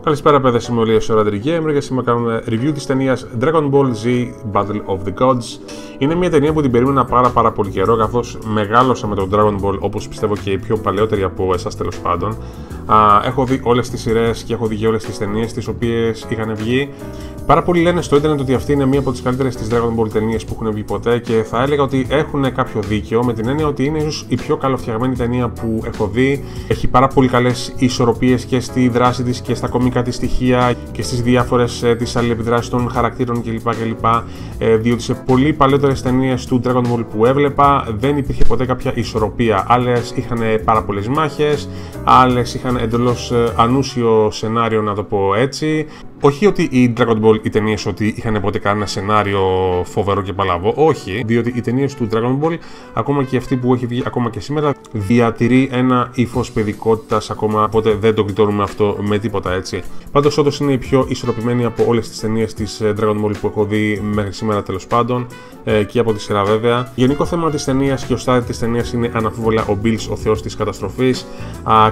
Καλησπέρα παιδες, είμαι ο Λίος ο Radar Gamer και σήμερα κάνουμε review της ταινίας Dragon Ball Z Battle of the Gods. Είναι μια ταινία που την περίμενα πάρα πολύ καιρό, καθώς μεγάλωσα με τον Dragon Ball, όπως πιστεύω και οι πιο παλαιότεροι από εσάς τέλος πάντων. Έχω δει όλες τις σειρές και έχω δει και όλες τις ταινίες τις οποίες είχαν βγει. Πάρα πολλοί λένε στο ίντερνετ ότι αυτή είναι μία από τις καλύτερες της Dragon Ball ταινίες που έχουν βγει ποτέ και θα έλεγα ότι έχουν κάποιο δίκαιο, με την έννοια ότι είναι ίσως η πιο καλοφτιαγμένη ταινία που έχω δει. Έχει πάρα πολύ καλές ισορροπίες και στη δράση της και στα κομικά της στοιχεία και στις διάφορες τις αλληλεπιδράσεις των χαρακτήρων κλπ. Διότι σε πολύ παλαιότερες ταινίες του Dragon Ball που έβλεπα δεν υπήρχε ποτέ κάποια ισορροπία. Άλλες είχαν πάρα πολλές μάχες, άλλες είχαν εντελώς ανούσιο σενάριο, να το πω έτσι. Όχι ότι οι Dragon Ball οι ταινίες ότι είχαν ποτέ κανένα σενάριο φοβερό και παλαβό, όχι, διότι οι ταινίες του Dragon Ball, ακόμα και αυτή που έχει βγει ακόμα και σήμερα, διατηρεί ένα ύφος παιδικότητας ακόμα, οπότε δεν το γλιτώνουμε αυτό με τίποτα έτσι. Πάντως, όντως είναι η πιο ισορροπημένη από όλες τις ταινίες της Dragon Ball που έχω δει μέχρι σήμερα τέλος πάντων και από τη σειρά βέβαια. Γενικό θέμα της ταινίας και ο στάδι της ταινίας είναι αναμφίβολα ο Bills, ο θεός της καταστροφής.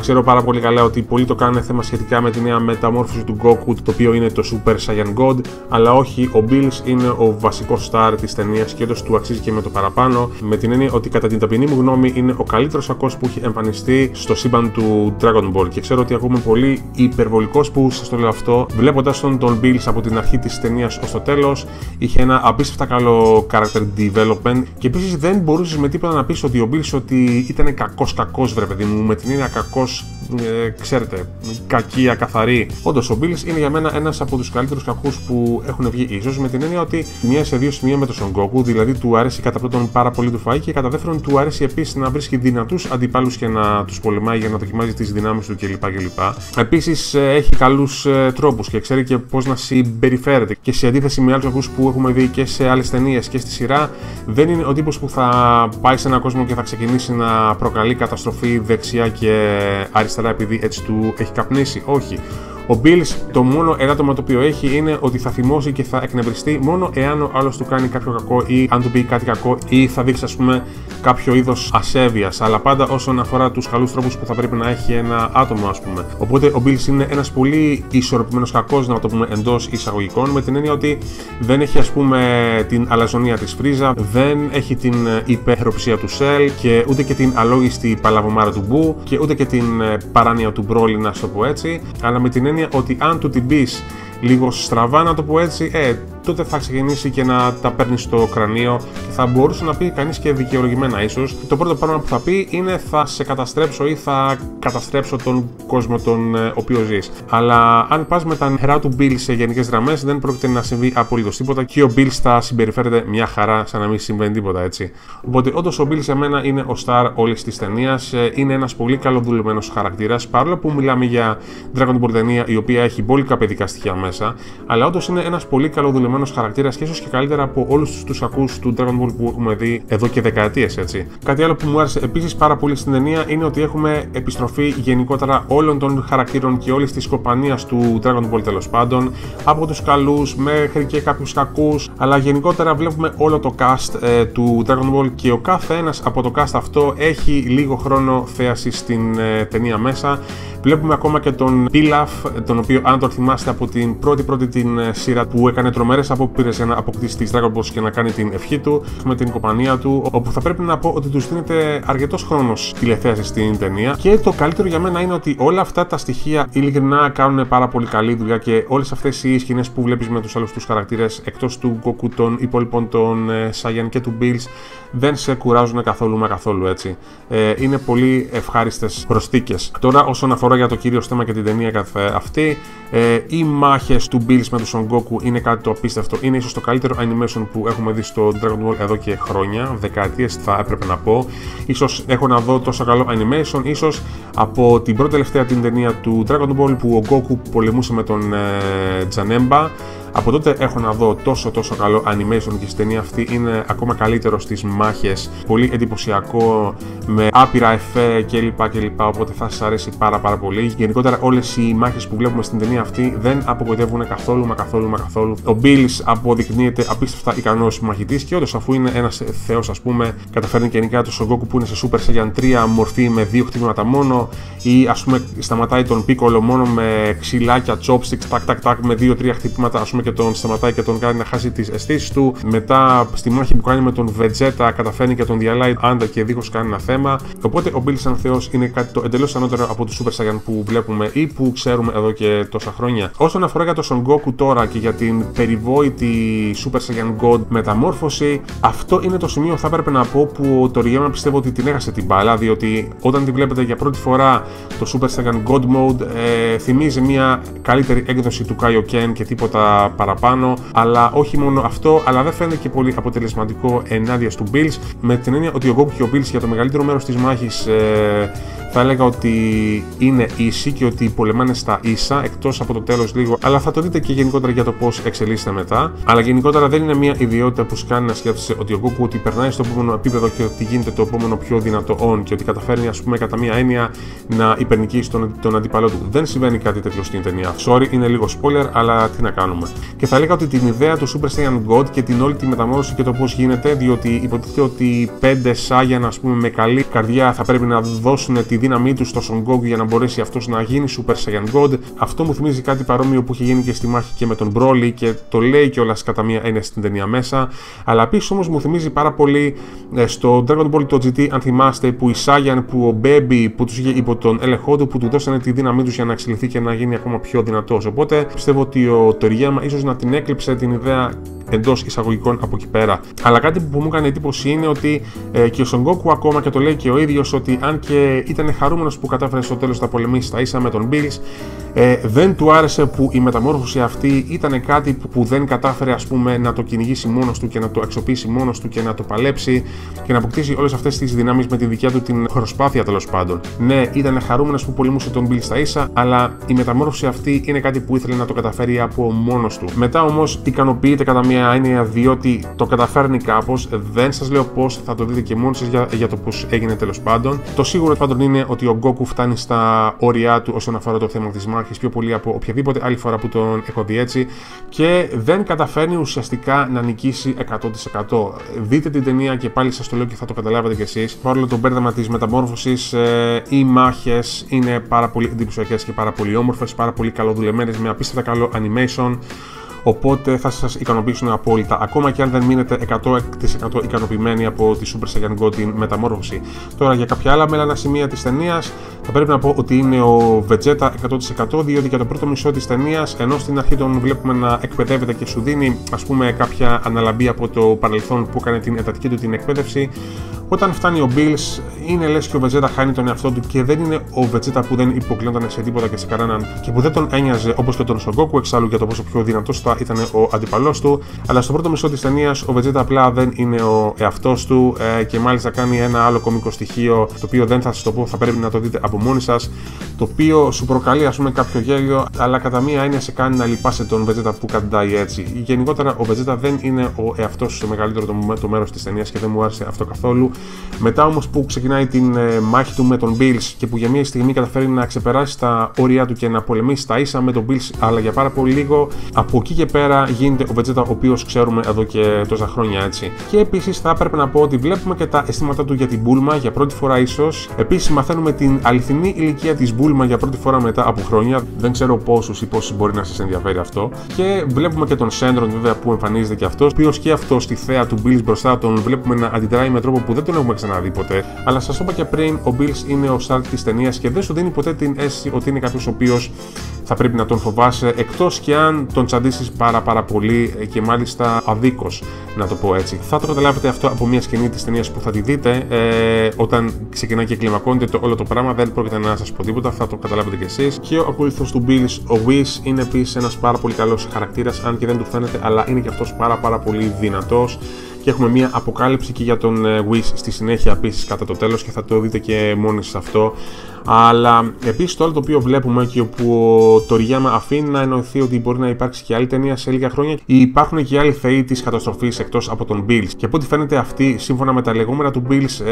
Ξέρω πάρα πολύ καλά ότι πολλοί το κάνουν θέμα σχετικά με τη νέα μεταμόρφωση του Goku, το οποίο είναι το Super Saiyan God, αλλά όχι, ο Bills είναι ο βασικός star της ταινίας και όντως του αξίζει και με το παραπάνω, με την έννοια ότι κατά την ταπεινή μου γνώμη είναι ο καλύτερος κακός που έχει εμφανιστεί στο σύμπαν του Dragon Ball. Και ξέρω ότι ακούμε πολύ υπερβολικός που σας το λέω αυτό, βλέποντας τον Bills από την αρχή της ταινίας ως το τέλος, είχε ένα απίστευτα καλό character development και επίσης δεν μπορούσες με τίποτα να πεις ότι ο Bills ότι ήταν κακός βρε παιδί μου, με την έννοια κακός, ξέρετε, κακή, ακαθαρή. Όντως ο Bills είναι για μένα ένας από τους καλύτερους κακούς που έχουν βγει, ίσως με την έννοια ότι μία σε δύο σημεία με τον Son Goku, δηλαδή του αρέσει κατά πρώτον πάρα πολύ του φαΐ και κατά δεύτερον του αρέσει επίσης να βρίσκει δυνατούς αντιπάλους και να τους πολεμάει για να δοκιμάζει τις δυνάμεις του κλπ. Επίσης έχει καλούς τρόπους και ξέρει και πώς να συμπεριφέρεται, και σε αντίθεση με άλλους κακούς που έχουμε δει και σε άλλες ταινίες και στη σειρά, δεν είναι ο τύπος που θα πάει σε έναν κόσμο και θα ξεκινήσει να προκαλεί καταστροφή δεξιά και αριστερά επειδή έτσι του έχει καπνίσει. Όχι. Ο Bills το μόνο ελάττωμα το οποίο έχει είναι ότι θα θυμώσει και θα εκνευριστεί μόνο εάν ο άλλος του κάνει κάποιο κακό ή αν του πει κάτι κακό ή θα δείξει ας πούμε κάποιο είδος ασέβειας, αλλά πάντα όσον αφορά τους καλούς τρόπους που θα πρέπει να έχει ένα άτομο ας πούμε. Οπότε ο Bills είναι ένας πολύ ισορροπημένος κακός, να το πούμε εντός εισαγωγικών, με την έννοια ότι δεν έχει ας πούμε την αλαζονία της Φρίζα, δεν έχει την υπερροψία του Cell και ούτε και την αλόγιστη παλαβομάρα του Μπου και ούτε και την παράνοια του Broly, να το πω έτσι, αλλά με την έννοια ότι αν του την πεις λίγο στραβά, να το πω έτσι, τότε θα ξεκινήσει και να τα παίρνει στο κρανίο και θα μπορούσε να πει κανείς και δικαιολογημένα ίσως. Το πρώτο πράγμα που θα πει είναι θα σε καταστρέψω ή θα καταστρέψω τον κόσμο τον οποίο ζεις. Αλλά αν πας με τα νερά του Bill σε γενικές γραμμές, δεν πρόκειται να συμβεί απολύτως τίποτα και ο Bill θα συμπεριφέρεται μια χαρά σαν να μην συμβαίνει τίποτα έτσι. Οπότε όντως ο Bill για μένα είναι ο star όλης της ταινίας, είναι ένας πολύ καλοδουλεμένος χαρακτήρας, παρόλο που μιλάμε για Dragon Ball ταινία η οποία έχει μπόλικα παιδικά στοιχεία μέσα, αλλά όντως είναι ένας πολύ καλοδουλεμένος χαρακτήρας και ίσως και καλύτερα από όλους τους ακούς του Dragon Ball που έχουμε δει εδώ και δεκαετίες έτσι. Κάτι άλλο που μου άρεσε επίσης πάρα πολύ στην ταινία είναι ότι έχουμε επιστροφή γενικότερα όλων των χαρακτήρων και όλης της κοπανίας του Dragon Ball τέλος πάντων, από τους καλούς μέχρι και κάποιους κακούς, αλλά γενικότερα βλέπουμε όλο το cast του Dragon Ball και ο κάθε ένας από το cast αυτό έχει λίγο χρόνο θέαση στην ταινία μέσα. Βλέπουμε ακόμα και τον Pilaf, τον οποίο αν τον θυμάστε από την πρώτη την σειρά που έκανε τρομερές απόπειρες για να αποκτήσει τις Dragon Balls και να κάνει την ευχή του, με την κοπανία του, όπου θα πρέπει να πω ότι τους δίνεται αρκετός χρόνος τηλεθέαση στην ταινία. Και το καλύτερο για μένα είναι ότι όλα αυτά τα στοιχεία ειλικρινά κάνουν πάρα πολύ καλή δουλειά και όλες αυτές οι σκηνές που βλέπεις με τους άλλους τους χαρακτήρες εκτός του Goku, των υπόλοιπων των Saiyan και του Bills δεν σε κουράζουν καθόλου έτσι. Είναι πολύ ευχάριστες προσθήκες. Τώρα, όσον αφορά για το κύριο θέμα και την ταινία καθ' αυτή, οι μάχες του Bills με τον Son Goku είναι κάτι το απίστευτο. Είναι ίσως το καλύτερο animation που έχουμε δει στο Dragon Ball εδώ και χρόνια, δεκαετίες θα έπρεπε να πω. Ίσως έχω να δω τόσο καλό animation, ίσως από την πρώτη τελευταία την ταινία του Dragon Ball που ο Goku πολεμούσε με τον Janemba. Από τότε έχω να δω τόσο καλό animation και στη ταινία αυτή είναι ακόμα καλύτερο στις μάχες. Πολύ εντυπωσιακό, με άπειρα εφέ κλπ. Οπότε θα σας αρέσει πάρα πολύ. Γενικότερα όλες οι μάχες που βλέπουμε στην ταινία αυτή δεν απογοητεύουν καθόλου. Ο Bills αποδεικνύεται απίστευτα ικανός μαχητής και όντως, αφού είναι ένας θεός, ας πούμε, καταφέρνει και νικάει τον Son Goku που είναι σε Super Saiyan 3 μορφή με 2 χτυπήματα μόνο, ή ας πούμε σταματάει τον Piccolo μόνο με ξυλάκια, chopsticks, τάκ με 2-3 χτυπήματα, ας πούμε, και τον σταματάει και τον κάνει να χάσει τις αισθήσεις του. Μετά στη μάχη που κάνει με τον Vegeta καταφέρνει και τον διαλάει άντα και δίχως κανένα θέμα. Οπότε ο Bills σαν θεός είναι κάτι το εντελώς ανώτερο από τους Super Saiyan που βλέπουμε ή που ξέρουμε εδώ και τόσα χρόνια. Όσον αφορά για τον Son Goku τώρα και για την περιβόητη Super Saiyan God μεταμόρφωση, αυτό είναι το σημείο, θα έπρεπε να πω, που ο Toriyama πιστεύω ότι την έχασε την μπάλα, διότι όταν τη βλέπετε για πρώτη φορά το Super Saiyan God Mode θυμίζει μια καλύτερη έκδοση του Kaioken και τίποτα παραπάνω, αλλά όχι μόνο αυτό, αλλά δεν φαίνεται και πολύ αποτελεσματικό ενάντια του Bills, με την έννοια ότι ο Goku και ο Bills για το μεγαλύτερο μέρος της μάχης θα έλεγα ότι είναι ίσοι και ότι πολεμάνε στα ίσα, εκτός από το τέλος λίγο, αλλά θα το δείτε και γενικότερα για το πώς εξελίσσεται μετά. Αλλά γενικότερα δεν είναι μια ιδιότητα που σου κάνει να σκέφτεσαι ότι ο Goku ότι περνάει στο επόμενο επίπεδο και ότι γίνεται το επόμενο πιο δυνατό on και ότι καταφέρνει, ας πούμε, κατά μία έννοια να υπερνικήσει τον αντίπαλό του. Δεν συμβαίνει κάτι τέτοιο στην ταινία. Sorry, είναι λίγο spoiler, αλλά τι να κάνουμε. Και θα έλεγα ότι την ιδέα του Super Saiyan God και την όλη τη μεταμόρφωση και το πώς γίνεται, διότι υποτίθεται ότι 5 Saiyan, ας πούμε, με καλή καρδιά θα πρέπει να δώσουν τη δύναμή του στο Son Goku για να μπορέσει αυτός να γίνει Super Saiyan God. Αυτό μου θυμίζει κάτι παρόμοιο που είχε γίνει και στη μάχη και με τον Broly και το λέει κιόλας κατά μία έννοια στην ταινία μέσα. Αλλά επίσης όμως μου θυμίζει πάρα πολύ στο Dragon Ball το GT, αν θυμάστε, που η Saiyan, που ο Baby που τους είχε υπό τον έλεγχό του, που του δώσανε τη δύναμή τους για να εξελιχθεί και να γίνει ακόμα πιο δυνατός. Οπότε πιστεύω ότι ο Toriyama ίσως να την έκλειψε την ιδέα εντός εισαγωγικών από εκεί πέρα. Αλλά κάτι που μου έκανε εντύπωση είναι ότι και ο Son Goku ακόμα και το λέει και ο ίδιος, ότι αν και ήταν χαρούμενος που κατάφερε στο τέλος να πολεμήσει τα ίσα με τον Bills, δεν του άρεσε που η μεταμόρφωση αυτή ήταν κάτι που δεν κατάφερε, ας πούμε, να το κυνηγήσει μόνος του και να το αξιοποιήσει μόνος του και να το παλέψει και να αποκτήσει όλες αυτές τις δυνάμεις με τη δικιά του την προσπάθεια, τέλος πάντων. Ναι, ήταν χαρούμενος που πολεμούσε τον Bills στα ίσα, αλλά η μεταμόρφωση αυτή είναι κάτι που ήθελε να το καταφέρει από μόνος του. Μετά όμως ικανοποιείται κατά μία έννοια, διότι το καταφέρνει κάπως. Δεν σας λέω πώς, θα το δείτε και μόνοι σας για το πώς έγινε τέλος πάντων. Το σίγουρο πάντων είναι ότι ο Goku φτάνει στα όρια του όσον αφορά το θέμα της μάχης πιο πολύ από οποιαδήποτε άλλη φορά που τον έχω δει έτσι, και δεν καταφέρνει ουσιαστικά να νικήσει 100%. Δείτε την ταινία και πάλι σας το λέω και θα το καταλάβετε κι εσείς. Παρόλο το μπέρδεμα της μεταμόρφωσης, οι μάχες είναι πάρα πολύ εντυπωσιακές και πάρα πολύ όμορφες, πάρα πολύ καλοδουλεμένες, με απίστευτα καλό animation. Οπότε θα σας ικανοποιήσουν απόλυτα, ακόμα και αν δεν μείνετε 100% ικανοποιημένοι από τη Super Saiyan God την μεταμόρφωση. Τώρα, για κάποια άλλα μέλανα σημεία της ταινίας, θα πρέπει να πω ότι είναι ο Vegeta 100%, διότι για το πρώτο μισό της ταινίας, ενώ στην αρχή τον βλέπουμε να εκπαιδεύεται και σου δίνει, ας πούμε, κάποια αναλαμπή από το παρελθόν που έκανε την εντατική του την εκπαίδευση, όταν φτάνει ο Bills, είναι λες και ο Vegeta χάνει τον εαυτό του και δεν είναι ο Vegeta που δεν υποκλίνονταν σε τίποτα και σε κανέναν και που δεν τον ένοιαζε όπως και τον Son Goku εξάλλου για το πόσο πιο δυνατός θα ήταν ο αντιπαλός του. Αλλά στο πρώτο μισό της ταινίας ο Vegeta απλά δεν είναι ο εαυτός του και μάλιστα κάνει ένα άλλο κωμικό στοιχείο, το οποίο δεν θα σας το πω, θα πρέπει να το δείτε από μόνοι σας, το οποίο σου προκαλεί, ας πούμε, κάποιο γέλιο, αλλά κατά μία έννοια σε κάνει να λυπάσαι τον Vegeta που καταντάει έτσι. Γενικότερα ο Vegeta δεν είναι ο εαυτός στο μεγαλύτερο το μέρος της ταινίας και δεν μου άρεσε αυτό καθόλου. Μετά όμως που ξεκινάει την μάχη του με τον Bills και που για μια στιγμή καταφέρει να ξεπεράσει τα όρια του και να πολεμήσει τα ίσα με τον Bills, αλλά για πάρα πολύ λίγο, από εκεί και πέρα γίνεται ο Vegeta ο οποίος ξέρουμε εδώ και τόσα χρόνια, έτσι. Και επίσης θα έπρεπε να πω ότι βλέπουμε και τα αισθήματα του για την Bulma για πρώτη φορά ίσως. Επίσης μαθαίνουμε την αληθινή ηλικία της Bulma για πρώτη φορά μετά από χρόνια. Δεν ξέρω πόσους ή πόσους μπορεί να σας ενδιαφέρει αυτό. Και βλέπουμε και τον Shenron βέβαια που εμφανίζεται και αυτός, ο οποίος και αυτό στη θέα του Bills μπροστά τον βλέπουμε να αντιδράει με τρόπο που δεν τον έχουμε ξαναδεί ποτέ. Αλλά σας είπα και πριν, ο Bills είναι ο start της ταινίας και δεν σου δίνει ποτέ την αίσθηση ότι είναι κάποιος ο οποίος θα πρέπει να τον φοβάσαι, εκτός και αν τον τσαντήσεις πάρα πολύ και μάλιστα αδίκως, να το πω έτσι. Θα το καταλάβετε αυτό από μια σκηνή της ταινίας που θα τη δείτε όταν ξεκινάει και κλιμακώνεται όλο το πράγμα. Δεν πρόκειται να σας πω τίποτα, θα το καταλάβετε κι εσείς. Και ο ακολουθός του Bills, ο Whis, είναι επίσης ένας πάρα πολύ καλός χαρακτήρας, αν και δεν του φαίνεται, αλλά είναι και αυτός πάρα πολύ δυνατός. και έχουμε μια αποκάλυψη και για τον Whis στη συνέχεια επίσης κατά το τέλος και θα το δείτε και μόνοι σας αυτό. Αλλά επίσης το άλλο το οποίο βλέπουμε και όπου ο Toriyama αφήνει να εννοηθεί ότι μπορεί να υπάρξει και άλλη ταινία σε λίγα χρόνια, υπάρχουν και άλλοι θεοί της καταστροφής εκτός από τον Bills. Και από ό,τι φαίνεται αυτοί, σύμφωνα με τα λεγόμενα του Bills,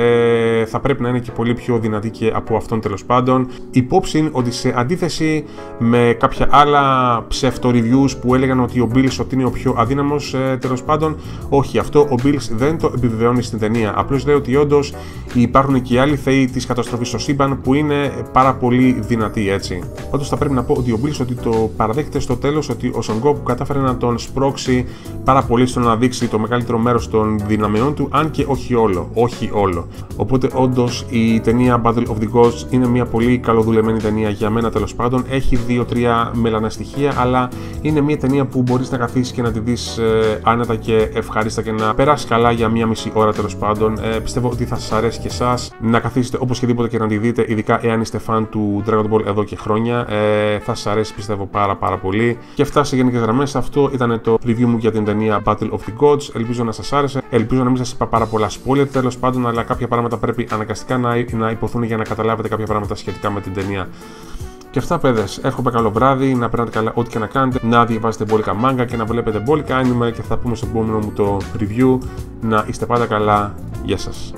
θα πρέπει να είναι και πολύ πιο δυνατοί και από αυτόν τέλος πάντων. Υπόψη είναι ότι σε αντίθεση με κάποια άλλα ψευτο-reviews που έλεγαν ότι ο Bills ότι είναι ο πιο αδύναμος, τέλος πάντων, όχι, αυτό ο Bills δεν το επιβεβαιώνει στην ταινία. Απλώς λέει ότι όντως υπάρχουν και άλλοι θεοί της καταστροφής στο σύμπαν που είναι πάρα πολύ δυνατοί, έτσι. Όντως θα πρέπει να πω ότι ο Bills ότι το παραδέχεται στο τέλος ότι ο Son Goku κατάφερε να τον σπρώξει πάρα πολύ στο να δείξει το μεγαλύτερο μέρος των δυναμιών του, αν και όχι όλο. Όχι όλο. Οπότε όντως η ταινία Battle of the Gods είναι μια πολύ καλοδουλεμένη ταινία για μένα τέλος πάντων. Έχει 2-3 μελανά στοιχεία, αλλά είναι μια ταινία που μπορείς να καθίσεις και να τη δεις άνετα και ευχαρίστα και να περάσει καλά για μία μισή ώρα τέλος πάντων. Πιστεύω ότι θα σας αρέσει και εσάς να καθίσετε οπωσδήποτε και να τη δείτε, ειδικά εάν είστε φαν του Dragon Ball εδώ και χρόνια. Θα σας αρέσει πιστεύω πάρα πολύ. Και αυτά σε γενικές γραμμές. Αυτό ήταν το review μου για την ταινία Battle of the Gods. Ελπίζω να σας άρεσε. Ελπίζω να μην σας είπα πάρα πολλά spoiler τέλος πάντων, αλλά κάποια πράγματα πρέπει αναγκαστικά να υποθούν για να καταλάβετε κάποια πράγματα σχετικά με την ταινία. Και αυτά, παιδες. Εύχομαι καλό βράδυ, να περνάτε καλά ό,τι και να κάνετε, να διαβάζετε μπόλικα μάγκα και να βλέπετε μπόλικα anime και θα πούμε στο επόμενο μου το review. Να είστε πάντα καλά. Γεια σας.